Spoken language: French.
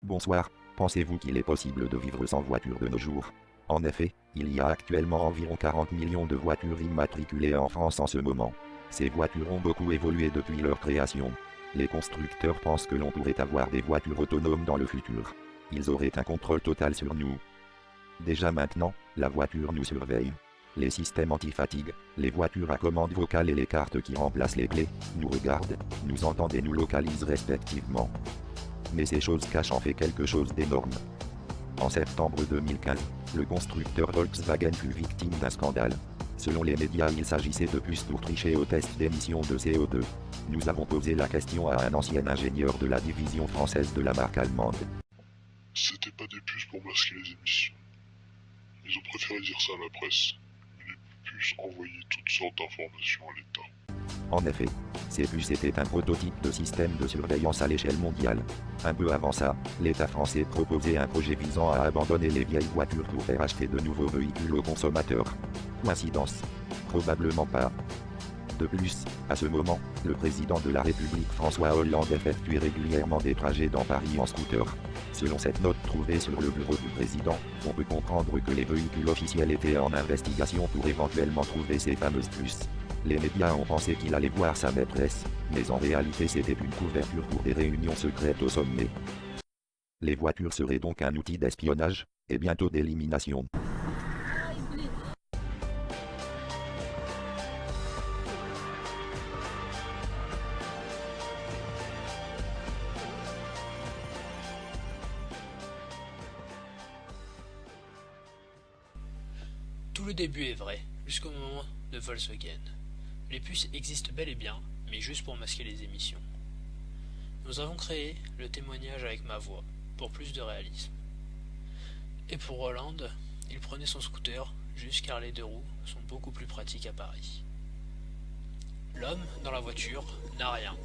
Bonsoir, pensez-vous qu'il est possible de vivre sans voiture de nos jours? En effet, il y a actuellement environ 40 millions de voitures immatriculées en France en ce moment. Ces voitures ont beaucoup évolué depuis leur création. Les constructeurs pensent que l'on pourrait avoir des voitures autonomes dans le futur. Ils auraient un contrôle total sur nous. Déjà maintenant, la voiture nous surveille. Les systèmes anti-fatigue, les voitures à commande vocale et les cartes qui remplacent les clés, nous regardent, nous entendent et nous localisent respectivement. Mais ces choses cachent en fait quelque chose d'énorme. En septembre 2015, le constructeur Volkswagen fut victime d'un scandale. Selon les médias, il s'agissait de puces pour tricher au test d'émissions de CO2. Nous avons posé la question à un ancien ingénieur de la division française de la marque allemande. C'était pas des puces pour masquer les émissions. Ils ont préféré dire ça à la presse. Mais les puces envoyaient toutes sortes d'informations à l'État. En effet, ces puces étaient un prototype de système de surveillance à l'échelle mondiale. Un peu avant ça, l'État français proposait un projet visant à abandonner les vieilles voitures pour faire acheter de nouveaux véhicules aux consommateurs. Coïncidence? Probablement pas. De plus, à ce moment, le président de la République François Hollande effectuait régulièrement des trajets dans Paris en scooter. Selon cette note trouvée sur le bureau du président, on peut comprendre que les véhicules officiels étaient en investigation pour éventuellement trouver ces fameuses puces. Les médias ont pensé qu'il allait voir sa maîtresse, mais en réalité c'était une couverture pour des réunions secrètes au sommet. Les voitures seraient donc un outil d'espionnage, et bientôt d'élimination. Tout le début est vrai, jusqu'au moment de Volkswagen. Les puces existent bel et bien, mais juste pour masquer les émissions. Nous avons créé le témoignage avec ma voix, pour plus de réalisme. Et pour Hollande, il prenait son scooter, juste car les deux roues sont beaucoup plus pratiques à Paris. L'homme, dans la voiture, n'a rien,